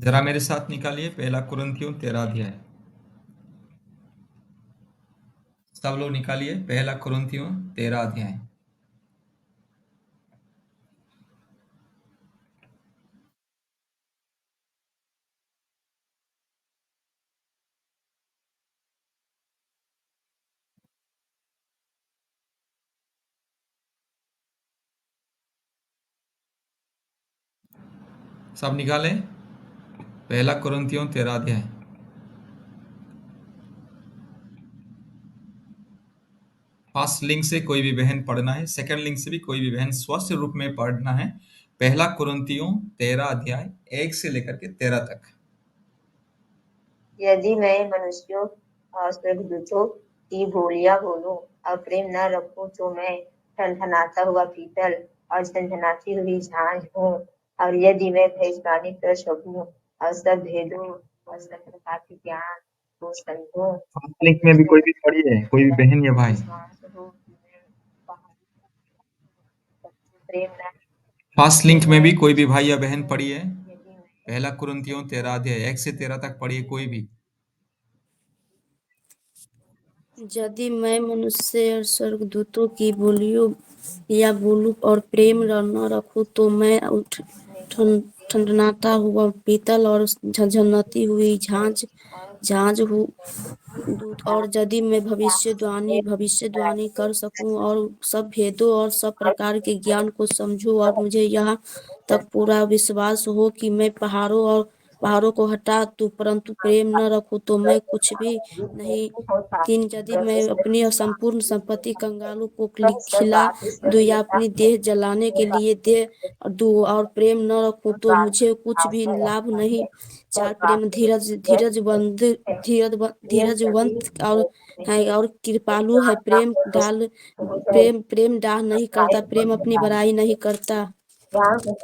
जरा मेरे साथ निकालिए पहला कुरिन्थियों 13 अध्याय। सब लोग निकालिए पहला कुरिन्थियों 13 अध्याय। सब निकालें पहला कुरिन्थियों 13 अध्याय। फर्स्ट लिंक से कोई भी बहन पढ़ना है, सेकंड लिंक से भी कोई भी बहन स्वस्थ रूप में पढ़ना है। पहला कुरिन्थियों 13 अध्याय 1 से लेकर के 13 तक। यदि मैं मनुष्यों और स्वर्गदूतों की बोलियां बोलूं और प्रेम न रखूं तो मैं ठनठनाता हुआ पीतल और झनझनाती हुई झांझ हूँ। और यदि मैं भविष्यवाणी कर सकूं और सब भेदों और सब प्रकार के ज्ञान को समझूं फर्स्ट लिंक में भी कोई भी पढ़ी है, कोई भी बहन या भाई। विश्वास हो कि मैं प्रेम न फर्स्ट लिंक में भी कोई भी भाई या बहन पढ़ी है। यदि मैं पहला कुरिन्थियों 13 अध्याय 1 से 13 तक पढ़िए कोई भी। यदि मैं मनुष्य और स्वर्गदूतों की बोलियों या बोलूं और प्रेम न रखूं तो मैं ठनठनाता हुआ पीतल और झनझनाती हुई झांझ हूँ। और यदि मैं भविष्यवाणी कर सकूं और सब भेदों और सब प्रकार के ज्ञान को समझूं और मुझे यहाँ तक पूरा विश्वास हो कि मैं पहाड़ों को हटा दूं, परंतु प्रेम न रखूं तो मैं कुछ भी नहीं। यदि मैं अपनी संपूर्ण संपत्ति कंगालों को खिला दूं या अपनी देह जलाने के लिए दे दूं और प्रेम न रखूं तो मुझे कुछ भी लाभ नहीं। 4 प्रेम धीरजवंत और है और कृपालु है। प्रेम डाह नहीं करता, प्रेम अपनी बड़ाई नहीं करता ज्ञान नहीं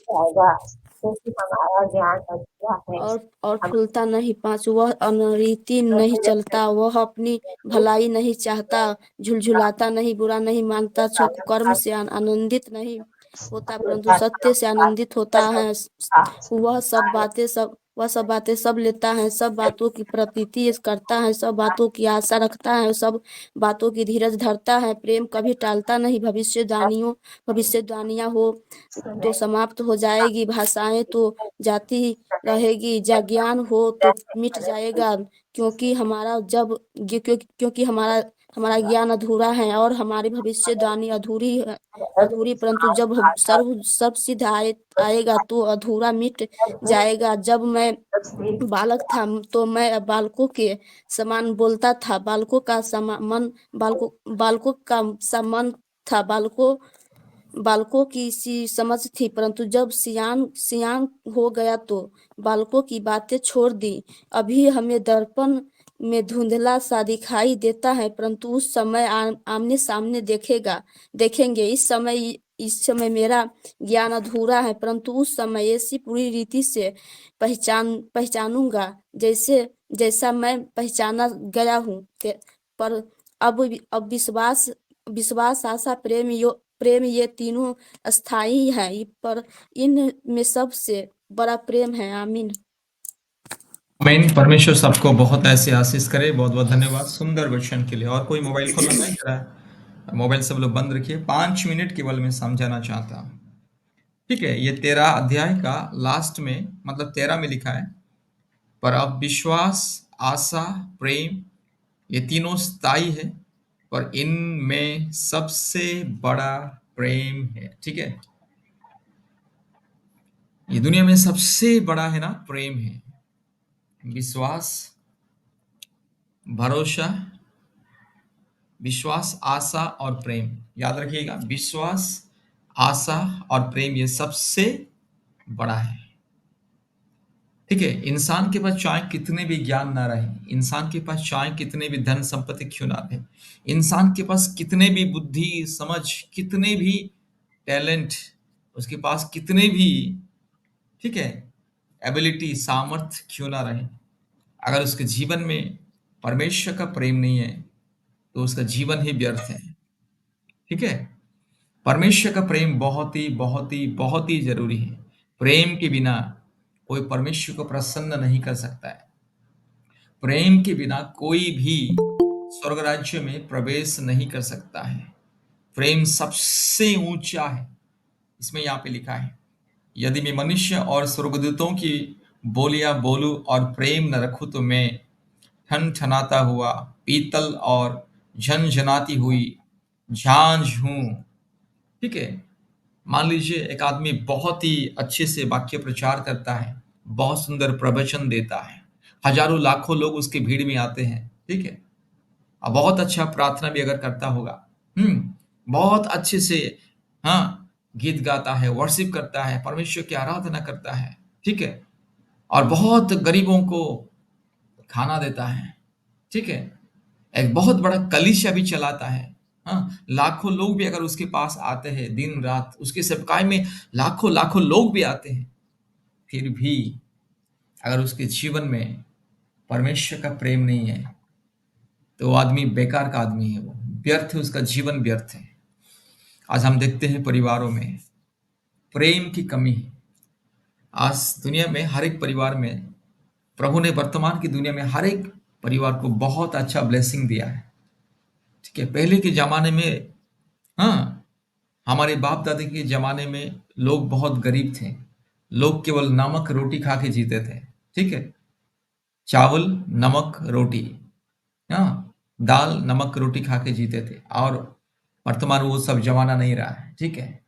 जाएगा क्योंकि हमारा ज्ञान अच्छा है। और फूलता नहीं। 5 वह अनरीति नहीं चलता, वह अपनी भलाई नहीं चाहता, झुलझुलाता नहीं, बुरा नहीं मानता, कर्म से आनंदित नहीं होता परंतु सत्य से आनंदित होता है। वह सब बातें सब लेता है, सब बातों की प्रतीति करता है, सब बातों की आशा रखता है, सब बातों की धीरज धरता है। प्रेम कभी टालता नहीं। भविष्यवाणियां हो तो समाप्त हो जाएगी, भाषाएं तो जाती रहेगी, ज्ञान हो तो मिट जाएगा, क्योंकि हमारा ज्ञान अधूरा है और हमारी भविष्यवाणी अधूरी परंतु जब सर्व सिद्ध आएगा तो अधूरा मिट जाएगा। जब मैं बालक था तो मैं बालकों के समान बोलता था, बालकों का समान था, बालकों की सी समझ थी, परंतु जब सियान हो गया तो बालकों की बातें छोड़ दी। अभी हमें दर्पण में धुंधला सा दिखाई देता है, परंतु उस समय आमने सामने देखेंगे। इस समय मेरा ज्ञान अधूरा है, परंतु उस समय ऐसी पूरी रीति से पहचानूंगा जैसा मैं पहचाना गया हूँ। पर अब विश्वास आशा प्रेम ये तीनों स्थायी हैं, पर इन में सबसे बड़ा प्रेम है। आमीन। आमीन। परमेश्वर सबको बहुत ऐसे आशीष करे। बहुत बहुत धन्यवाद सुंदर वचन के लिए। और कोई मोबाइल खोलना है जरा, मोबाइल सब लोग बंद रखिए। 5 मिनट केवल मैं समझाना चाहता हूँ, ठीक है। ये 13 अध्याय का लास्ट में, मतलब 13 में लिखा है, पर अब विश्वास आशा प्रेम ये तीनों स्थायी है, पर इनमें सबसे बड़ा प्रेम है, ठीक है। ये दुनिया में सबसे बड़ा है ना, प्रेम है। विश्वास, भरोसा, विश्वास आशा और प्रेम, याद रखिएगा। विश्वास आशा और प्रेम ये सबसे बड़ा है, ठीक है। इंसान के पास चाहे कितने भी ज्ञान ना रहे, इंसान के पास चाहे कितने भी धन संपत्ति क्यों ना रहे, इंसान के पास कितने भी बुद्धि समझ, कितने भी टैलेंट, उसके पास कितने भी, ठीक है, एबिलिटी सामर्थ्य क्यों ना रहे, अगर उसके जीवन में परमेश्वर का प्रेम नहीं है तो उसका जीवन ही व्यर्थ है, ठीक है। परमेश्वर का प्रेम बहुत ही बहुत ही बहुत ही जरूरी है। प्रेम के बिना कोई परमेश्वर को प्रसन्न नहीं कर सकता है। प्रेम के बिना कोई भी स्वर्ग राज्य में प्रवेश नहीं कर सकता है। प्रेम सबसे ऊंचा है, इसमें यहाँ पे लिखा है, यदि मैं मनुष्य और स्वर्गदूतों की बोलियां बोलूं और प्रेम न रखूं तो मैं ठनठनाता हुआ पीतल और झनझनाती हुई झांझ हूं। ठीक है। मान लीजिए एक आदमी बहुत ही अच्छे से वाक्य प्रचार करता है, बहुत सुंदर प्रवचन देता है, हजारों लाखों लोग उसकी भीड़ में आते हैं। ठीक है। अब बहुत अच्छा प्रार्थना भी अगर करता होगा, बहुत अच्छे से, हाँ, गीत गाता है, वर्शिप करता है, परमेश्वर की आराधना करता है। ठीक है। और बहुत गरीबों को खाना देता है। ठीक है। एक बहुत बड़ा कलीसिया भी चलाता है। हाँ, लाखों लोग भी अगर उसके पास आते हैं दिन रात, उसके सेवकाई में लाखों लाखों लोग भी आते हैं, फिर भी अगर उसके जीवन में परमेश्वर का प्रेम नहीं है तो वो आदमी बेकार का आदमी है, वो व्यर्थ है, उसका जीवन व्यर्थ है। आज हम देखते हैं परिवारों में प्रेम की कमी है। आज दुनिया में हर एक परिवार में, प्रभु ने वर्तमान की दुनिया में हर एक परिवार को बहुत अच्छा ब्लेसिंग दिया है। ठीक है। पहले के जमाने में, हाँ, हमारे बाप दादा के जमाने में लोग बहुत गरीब थे। लोग केवल नमक रोटी खा के जीते थे। ठीक है। चावल, नमक, रोटी, हाँ, दाल, नमक, रोटी खा के जीते थे। और वर्तमान वो सब जमाना नहीं रहा है। ठीक है।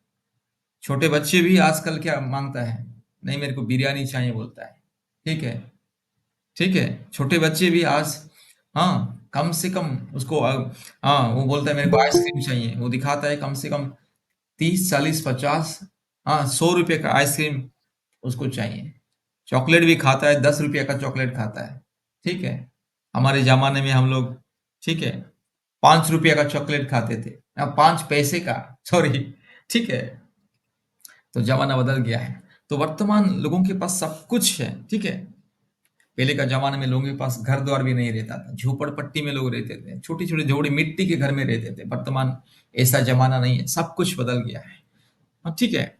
छोटे बच्चे भी आजकल क्या मांगता है, नहीं मेरे को बिरयानी चाहिए बोलता है। ठीक है। ठीक है। छोटे बच्चे भी आज, हाँ, कम से कम उसको हाँ, वो बोलता है मेरे को आइसक्रीम चाहिए, वो दिखाता है कम से कम 30, 40, 50, हाँ, 100 रुपये का आइसक्रीम उसको चाहिए। चॉकलेट भी खाता है, 10 रुपये का चॉकलेट खाता है। ठीक है। हमारे जमाने में हम लोग, ठीक है, 5 रुपये का चॉकलेट खाते थे, 5 पैसे का, सॉरी। ठीक है। तो जमाना बदल गया है। तो वर्तमान लोगों के पास सब कुछ है। ठीक है। पहले का जमाने में लोगों के पास घर द्वार भी नहीं रहता था, झोपड़पट्टी में लोग रहते थे, छोटी छोटी झोपड़ी मिट्टी के घर में रहते थे। वर्तमान ऐसा जमाना नहीं है, सब कुछ बदल गया है। हाँ, ठीक है।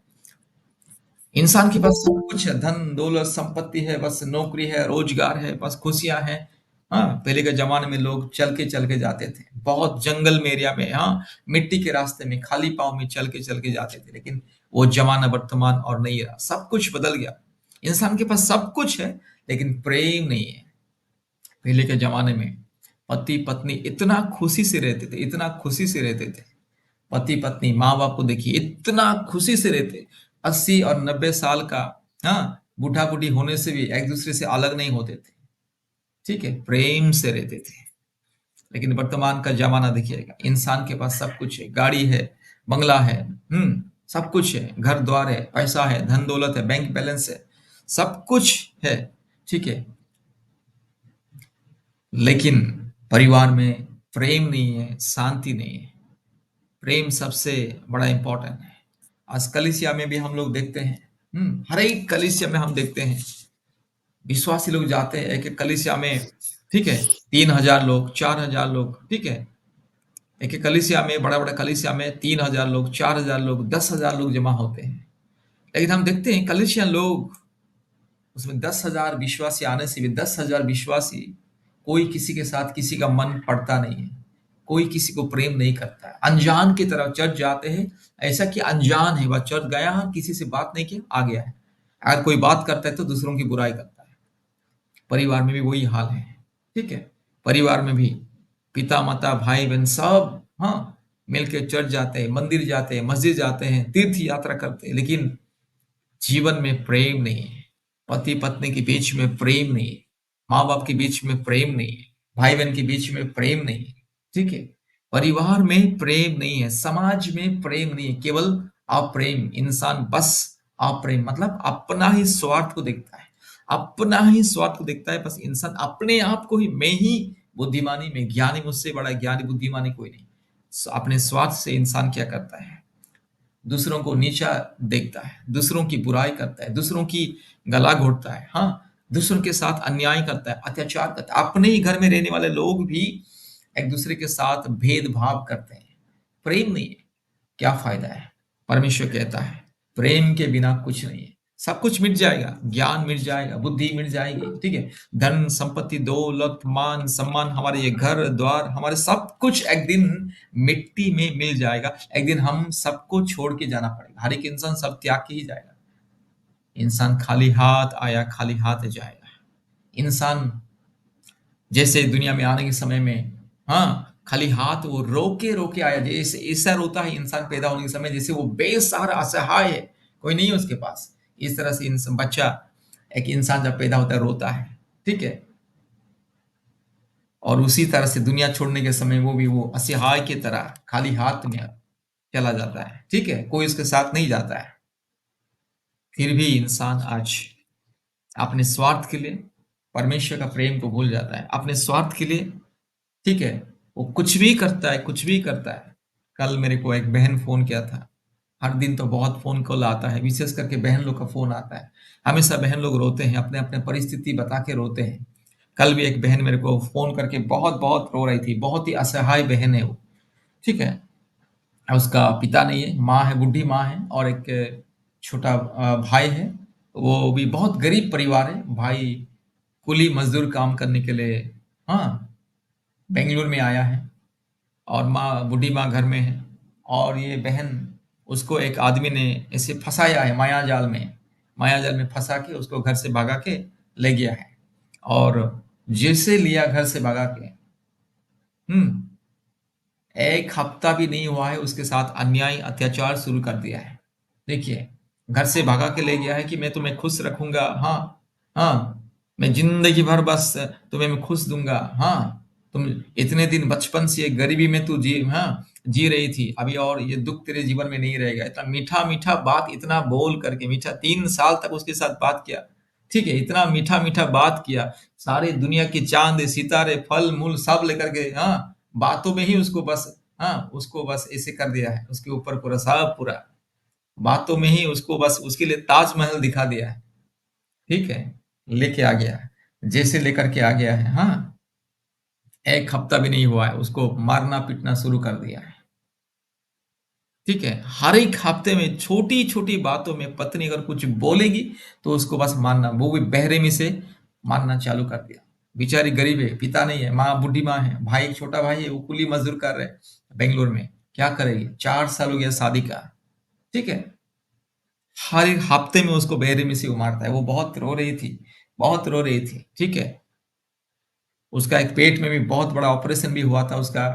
इंसान के पास सब कुछ है, धन दौलत संपत्ति है, बस नौकरी है, रोजगार है, बस खुशियां हैं। हाँ, पहले के जमाने में लोग चल के जाते थे, बहुत जंगल में एरिया में, हाँ, मिट्टी के रास्ते में खाली पाँव में चल के जाते थे। लेकिन वो जमाना वर्तमान और नहीं रहा, सब कुछ बदल गया। इंसान के पास सब कुछ है लेकिन प्रेम नहीं है। पहले के जमाने में पति पत्नी इतना खुशी से रहते थे, इतना खुशी से रहते थे। पति पत्नी, माँ बाप को देखिए, इतना खुशी से रहते, 80 और 90 साल का, हाँ, बूढ़ा बूढ़ी होने से भी एक दूसरे से अलग नहीं होते थे। ठीक है। प्रेम से रहते थे। लेकिन वर्तमान का जमाना देखिएगा, इंसान के पास सब कुछ है, गाड़ी है, बंगला है, सब कुछ है, घर द्वार है, पैसा है, धन दौलत है, बैंक बैलेंस है, सब कुछ है। ठीक है। लेकिन परिवार में प्रेम नहीं है, शांति नहीं है। प्रेम सबसे बड़ा इंपॉर्टेंट है। आज कलीसिया में भी हम लोग देखते हैं, हर एक कलीसिया में हम देखते हैं, विश्वासी लोग जाते हैं एक एक कलीसिया में। ठीक है। 3,000 लोग, 4,000 लोग। ठीक है। एक एक कलीसिया में, बड़ा बड़ा कलीसिया में 3,000 लोग, 4,000 लोग, 10,000 लोग जमा होते हैं। लेकिन हम देखते हैं कलीसिया लोग, उसमें 10,000 विश्वासी आने से भी 10,000 विश्वासी, कोई किसी के साथ किसी का मन पड़ता नहीं है, कोई किसी को प्रेम नहीं करता है, अनजान की तरह चर्च जाते हैं। ऐसा कि अनजान है, वह चर्च गया है, किसी से बात नहीं किया, आ गया है। अगर कोई बात करता है तो दूसरों की बुराई करता है। परिवार में भी वही हाल है। ठीक है। परिवार में भी पिता माता भाई बहन सब, हाँ, मिलकर चर्च जाते हैं, मंदिर जाते हैं, मस्जिद जाते हैं, तीर्थ यात्रा करते हैं, लेकिन जीवन में प्रेम नहीं है। पति पत्नी के बीच में प्रेम नहीं है, माँ बाप के बीच में प्रेम नहीं है, भाई बहन के बीच में प्रेम नहीं है। ठीक है। परिवार में प्रेम नहीं है, समाज में प्रेम नहीं है, केवल अप्रेम। इंसान बस अप्रेम मतलब अपना ही स्वार्थ को देखता है, अपना ही स्वार्थ को देखता है। बस इंसान अपने आप को ही, मैं ही बुद्धिमानी में ज्ञानी, मुझसे बड़ा ज्ञानी बुद्धिमानी कोई नहीं। अपने स्वार्थ से इंसान क्या करता है, दूसरों को नीचा देखता है, दूसरों की बुराई करता है, दूसरों की गला घोटता है, हाँ, दूसरों के साथ अन्याय करता है, अत्याचार करता है। अपने ही घर में रहने वाले लोग भी एक दूसरे के साथ भेदभाव करते हैं। प्रेम नहीं है, क्या फायदा है? परमेश्वर कहता है प्रेम के बिना कुछ नहीं है। सब कुछ मिट जाएगा, ज्ञान मिट जाएगा, बुद्धि मिट जाएगी, ठीक है? धन, संपत्ति, दौलत, मान, सम्मान, हमारे ये घर-द्वार, हमारे सब कुछ एक दिन मिट्टी में मिल जाएगा। एक दिन हम सबको छोड़ के जाना पड़ेगा। हर एक इंसान सब त्याग के ही जाएगा। इंसान खाली हाथ आया, खाली हाथ जाएगा। इंसान जैसे दुनिया में आने के समय में, हाँ, खाली हाथ वो रोके-रोके आया। जैसे ऐसा रोता है इंसान पैदा होने के समय, जैसे वो बेसहारा, असहाय है, कोई नहीं है उसके पास। इस तरह से बच्चा, एक इंसान जब पैदा होता है, रोता है, ठीक है? और उसी तरह से दुनिया छोड़ने के समय वो भी वो असहाय की तरह खाली हाथ में चला जाता है, ठीक है? कोई उसके साथ नहीं जाता है। फिर भी इंसान आज अपने स्वार्थ के लिए परमेश्वर का प्रेम को भूल जाता है। अपने स्वार्थ के लिए, ठीक है, वो कुछ भी करता है, कुछ भी करता है। कल मेरे को एक बहन फ़ोन किया था। हर दिन तो बहुत फ़ोन कॉल आता है, विशेष करके बहन लोग का फ़ोन आता है। हमेशा बहन लोग रोते हैं, अपने-अपने परिस्थिति बता के रोते हैं। कल भी एक बहन मेरे को फ़ोन करके बहुत-बहुत रो रही थी, बहुत ही असहाय बहन है वो, ठीक है? उसका पिता नहीं है, माँ है, बूढ़ी माँ है और एक छोटा भाई है। वो भी बहुत गरीब परिवार है। भाई कुली मज़दूर काम करने के लिए, हाँ, बेंगलुरु में आया है और माँ, बूढ़ी माँ घर में है और ये बहन, उसको एक आदमी ने ऐसे फँसाया है माया जाल में फँसा के उसको घर से भगा के ले गया है और जैसे लिया घर से भगा के, हुँ, 1 हफ्ता भी नहीं हुआ है उसके साथ अन्याय, अत्याचार शुरू कर दिया है। देखिए, घर से भगा के ले गया है कि मैं तुम्हें खुश रखूँगा, हाँ, हाँ, मैं ज़िंदगी भर बस तुम्हें मैं खुश दूँगा, हाँ, तुम इतने दिन बचपन से गरीबी में तू जी रही थी, अभी और ये दुःख तेरे जीवन में नहीं रहेगा। इतना मीठा-मीठा बात इतना बोल करके, मीठा 3 साल तक उसके साथ बात किया, ठीक है? इतना मीठा-मीठा बात किया, सारे दुनिया के चाँद, सितारे, फल-मूल सब लेकर के, हाँ, बातों में ही उसको बस, हाँ, उसको बस ऐसे कर दिया है, उसके ऊपर पूरा सब पूरा, बातों में ही उसको बस उसके लिए ताजमहल दिखा दिया है, ठीक है? लेके आ गया है, जैसे लेकर के आ गया है, हाँ, 1 हफ्ता भी नहीं हुआ है, उसको मारना-पीटना शुरू कर दिया है, ठीक है? हर एक हफ्ते में छोटी-छोटी बातों में पत्नी अगर कुछ बोलेगी, तो उसको बस मारना, वो भी बेरहमी से मारना चालू कर दिया। बेचारी गरीब है, पिता नहीं है, माँ बूढ़ी माँ है, भाई एक छोटा भाई है, वो कुली मज़दूर कर रहा है बेंगलुरु में, क्या करेगी? 4 साल हो गया शादी का, ठीक है? हर एक हफ्ते में उसको बेरहमी से वो मारता है। वो बहुत रो रही थी, ठीक है? उसका एक पेट में भी बहुत बड़ा ऑपरेशन भी हुआ था, उसका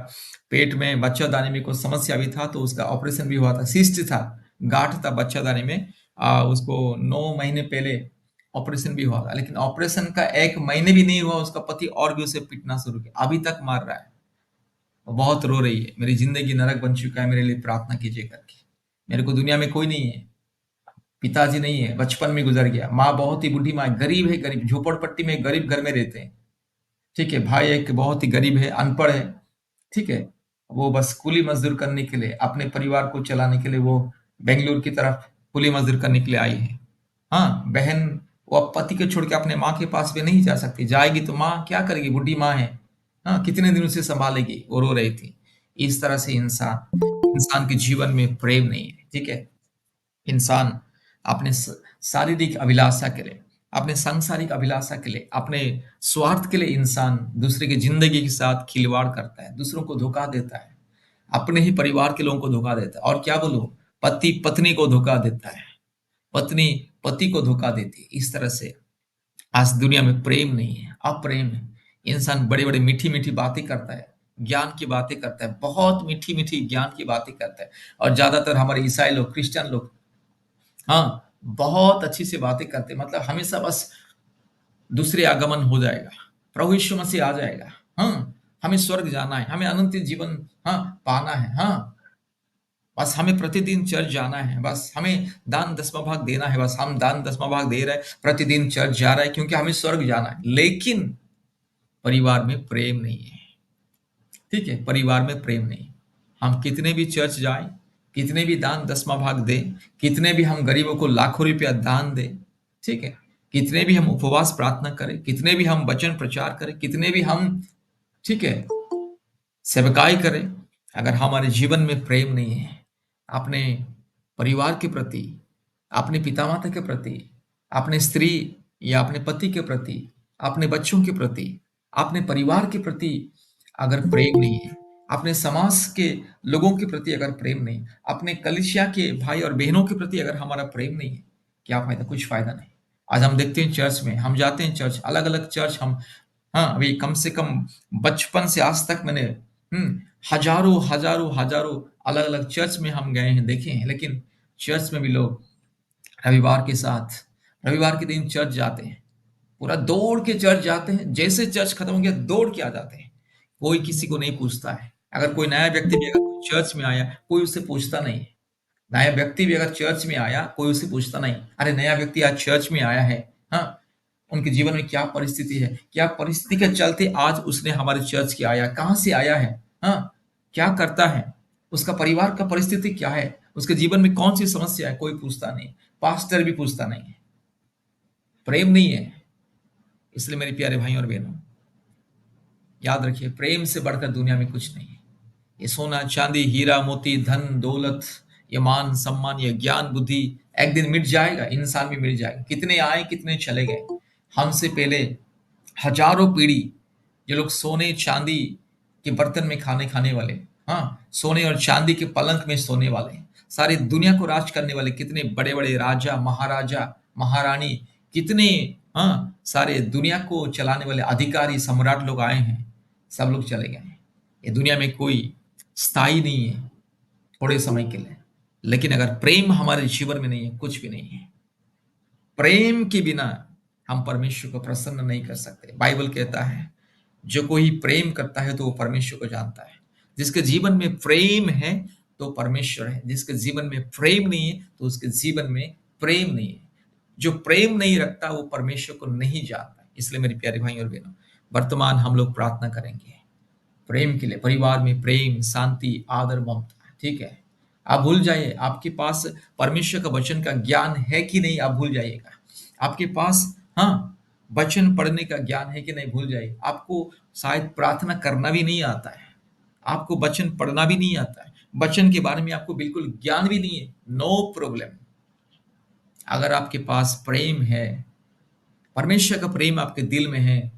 पेट में बच्चादानी में कुछ समस्या भी था, तो उसका ऑपरेशन भी हुआ था, सिस्ट था, गाँठ था बच्चादानी में। उसको 9 महीने पहले ऑपरेशन भी हुआ था, लेकिन ऑपरेशन का 1 महीने भी नहीं हुआ, उसका पति और भी उसे पीटना शुरू किया, अभी तक मार रहा है। वो बहुत रो रही है, मेरी ज़िंदगी नरक बन चुका है, मेरे लिए प्रार्थना कीजिए करके। मेरे को दुनिया में कोई नहीं है, पिताजी नहीं है, बचपन में गुज़र गया, माँ बहुत ही बूढ़ी माँ है, गरीब, झोपड़पट्टी में गरीब घर में रहते हैं, ठीक है? भाई एक बहुत ही गरीब है, अनपढ़ है, ठीक है? वो बस कुली मज़दूर करने के लिए, अपने परिवार को चलाने के लिए वो बेंगलुरु की तरफ कुली मज़दूर करने के लिए आई है। हाँ, बहन वो अब पति को छोड़ के अपने माँ के पास भी नहीं जा सकती, जाएगी तो माँ क्या करेगी? बूढ़ी माँ है, हाँ, कितने दिन उसे सँभालेगी? वो रो रही थी। इस तरह से इंसान के जीवन में प्रेम नहीं है, ठीक है? इंसान अपने शारीरिक अभिलाषा के लिए, अपने सांसारिक अभिलाषा के लिए, अपने स्वार्थ के लिए इंसान दूसरे की जिंदगी के साथ खिलवाड़ करता है, दूसरों को धोखा देता है, अपने ही परिवार के लोगों को धोखा देता है। और क्या बोलूं, पति पत्नी को धोखा देता है, पत्नी पति को धोखा देती है। इस तरह से आज दुनिया में प्रेम नहीं है, अप्रेम है। इंसान बड़ी बड़ी मीठी मीठी बातें करता है, ज्ञान की बातें करता है, बहुत मीठी मीठी ज्ञान की बातें करता है। और ज्यादातर हमारे ईसाई लोग, क्रिश्चियन लोग, हाँ, बहुत अच्छी सी बातें करते हैं, मतलब हमेशा बस दूसरे आगमन हो जाएगा, प्रभु यीशु मसीह आ जाएगा, हाँ, हमें स्वर्ग जाना है, हमें अनंत जीवन, हाँ, पाना है, हाँ, बस हमें प्रतिदिन चर्च जाना है, बस हमें दान दसवां भाग देना है, बस हम दान दसवां भाग दे रहे हैं, प्रतिदिन चर्च जा रहा है क्योंकि हमें स्वर्ग जाना है। लेकिन परिवार में प्रेम नहीं है, ठीक है? परिवार में प्रेम नहीं। हम कितने भी चर्च जाएं, कितने भी दान दसवां भाग दें, कितने भी हम गरीबों को लाखों रुपया दान दें, ठीक है? कितने भी हम उपवास प्रार्थना करें, कितने भी हम वचन प्रचार करें, कितने भी हम, ठीक है, सेवकाई करें, अगर हमारे जीवन में प्रेम नहीं है, अपने परिवार के प्रति, अपने पिता माता के प्रति, अपने स्त्री या अपने पति के प्रति, अपने बच्चों के प्रति, अपने परिवार के प्रति अगर प्रेम नहीं है, अपने समाज के लोगों के प्रति अगर प्रेम नहीं, अपने कलीसिया के भाई और बहनों के प्रति अगर हमारा प्रेम नहीं है, क्या फायदा? कुछ फायदा नहीं। आज हम देखते हैं चर्च में, हम जाते हैं चर्च, अलग-अलग चर्च हम, हाँ, अभी कम से कम बचपन से आज तक मैंने हजारों, हजारों, हजारों अलग-अलग चर्च में हम गए हैं, देखे हैं, लेकिन चर्च में भी लोग रविवार के दिन चर्च जाते हैं, पूरा दौड़ के चर्च जाते हैं, जैसे चर्च खत्म हो गया दौड़ के आ जाते हैं। कोई किसी को नहीं पूछता है। अगर कोई नया व्यक्ति भी अगर कोई चर्च में आया, कोई उससे पूछता नहीं है। नया व्यक्ति भी अगर चर्च में आया, कोई उससे पूछता नहीं, अरे नया व्यक्ति आज चर्च में आया है, हाँ, उनके जीवन में क्या परिस्थिति है, क्या परिस्थिति के चलते आज उसने हमारे चर्च के आया, कहाँ से आया है, हाँ, क्या करता है, उसका परिवार का परिस्थिति क्या है, उसके जीवन में कौन सी समस्या है, कोई पूछता नहीं, पास्टर भी पूछता नहीं है। प्रेम नहीं है। इसलिए मेरे प्यारे भाई और बहनों, याद रखिए, प्रेम से बढ़कर दुनिया में कुछ नहीं है। ये सोना चांदी हीरा मोती धन दौलत, ये मान सम्मान, ये ज्ञान बुद्धि एक दिन मिट जाएगा, इंसान भी मिट जाएगा। कितने आए कितने चले गए। हमसे पहले हजारों पीढ़ी जो लोग सोने चांदी के बर्तन में खाने खाने वाले, हाँ, सोने और चांदी के पलंग में सोने वाले, सारी दुनिया को राज करने वाले कितने बड़े बड़े राजा महाराजा महारानी, कितने, हाँ, सारे दुनिया को चलाने वाले अधिकारी सम्राट लोग आए हैं, सब लोग चले गए हैं। ये दुनिया में कोई स्थायी नहीं है, थोड़े समय के लिए। लेकिन अगर प्रेम हमारे जीवन में नहीं है, कुछ भी नहीं है। प्रेम के बिना हम परमेश्वर को प्रसन्न नहीं कर सकते। बाइबल कहता है, जो कोई प्रेम करता है तो वो परमेश्वर को जानता है। जिसके जीवन में प्रेम है तो परमेश्वर है, जिसके जीवन में प्रेम नहीं है तो उसके जीवन में प्रेम नहीं है। जो प्रेम नहीं रखता वो परमेश्वर को नहीं जानता। इसलिए मेरे प्यारे भाई और बहनों, वर्तमान हम लोग प्रार्थना करेंगे प्रेम के लिए, परिवार में प्रेम, शांति, आदर, ममता। ठीक है, आप भूल जाइए आपके पास परमेश्वर का वचन का ज्ञान है कि नहीं, आप भूल जाइएगा। आपके पास, हाँ, वचन पढ़ने का ज्ञान है कि नहीं, भूल जाइए। आपको शायद प्रार्थना करना भी नहीं आता है, आपको वचन पढ़ना भी नहीं आता है, वचन के बारे में आपको बिल्कुल ज्ञान भी नहीं है, नो प्रॉब्लम। अगर आपके पास प्रेम है, परमेश्वर का प्रेम आपके दिल में है,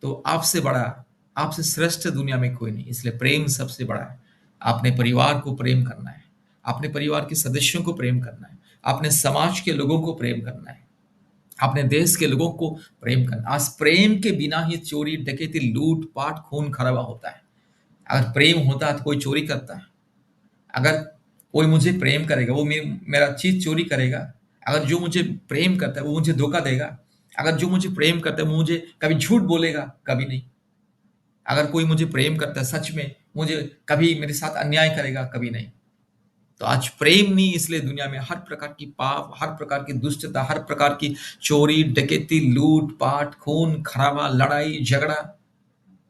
तो आपसे बड़ा, आपसे श्रेष्ठ दुनिया में कोई नहीं। इसलिए प्रेम सबसे बड़ा है। अपने परिवार को प्रेम करना है, अपने परिवार के सदस्यों को प्रेम करना है, अपने समाज के लोगों को प्रेम करना है, अपने देश के लोगों को प्रेम करना। आज प्रेम के बिना ही चोरी डकैती लूट पाट खून खराबा होता है। अगर प्रेम होता है तो कोई चोरी करता है। अगर कोई मुझे प्रेम करेगा वो मेरा चीज चोरी करेगा। अगर जो मुझे प्रेम करता है वो मुझे धोखा देगा। अगर जो मुझे प्रेम करता है वो मुझे कभी झूठ बोलेगा, कभी नहीं। अगर कोई मुझे प्रेम करता है सच में, मुझे कभी मेरे साथ अन्याय करेगा, कभी नहीं। तो आज प्रेम नहीं, इसलिए दुनिया में हर प्रकार की पाप, हर प्रकार की दुष्टता, हर प्रकार की चोरी डकैती लूट पाट खून खराबा लड़ाई झगड़ा,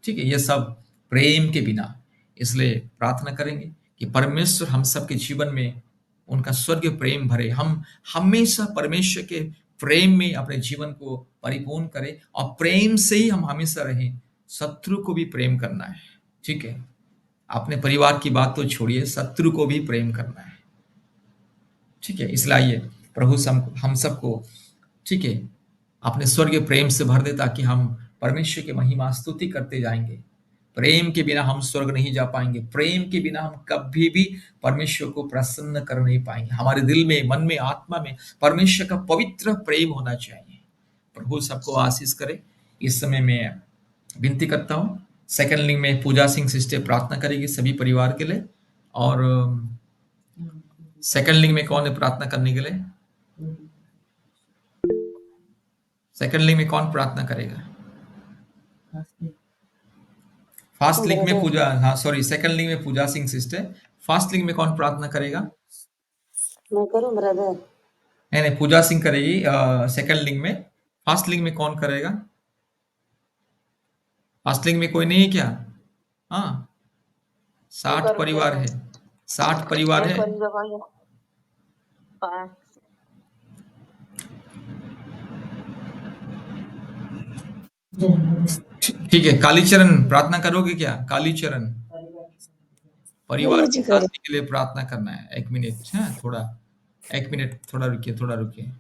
ठीक है, ये सब प्रेम के बिना। इसलिए प्रार्थना करेंगे कि परमेश्वर हम सबके जीवन में उनका स्वर्गीय प्रेम भरे, हम हमेशा परमेश्वर के प्रेम में अपने जीवन को परिपूर्ण करें और प्रेम से ही हम हमेशा रहें। शत्रु को भी प्रेम करना है, ठीक है, अपने परिवार की बात तो छोड़िए, शत्रु को भी प्रेम करना है, ठीक है। इसलिए आइए प्रभु हम सबको, ठीक है, अपने स्वर्गीय प्रेम से भर दे, ताकि हम परमेश्वर की महिमा स्तुति करते जाएंगे। प्रेम के बिना हम स्वर्ग नहीं जा पाएंगे। प्रेम के बिना हम कभी भी परमेश्वर को प्रसन्न कर नहीं पाएंगे। हमारे दिल में, मन में, आत्मा में परमेश्वर का पवित्र प्रेम होना चाहिए। प्रभु सबको आशीष करे। इस समय मैं विनती करता हूँ, सेकंड लिंग में पूजा सिंह सिस्टर प्रार्थना करेगी सभी परिवार के लिए। और सेकंड लिंग में कौन है प्रार्थना करने के लिए? सेकंड लिंग में कौन प्रार्थना करेगा? फास्ट लिंग में पूजा, हाँ सॉरी, सेकंड लिंग में पूजा सिंह सिस्टर। फास्ट लिंग में कौन प्रार्थना करेगा? मैं करूं ब्रदर? नहीं, पूजा सिंह करेगी सेकंड लिंग में। फास्ट लिंग में कौन करेगा? फास्ट लिंग में कोई नहीं है क्या? हाँ, 60 परिवार है, 60 परिवार है। ठीक है, कालीचरण प्रार्थना करोगे क्या? कालीचरण परिवार की शांति के लिए प्रार्थना करना है। 1 मिनट, हाँ, थोड़ा 1 मिनट, थोड़ा रुकिए, थोड़ा रुकिए।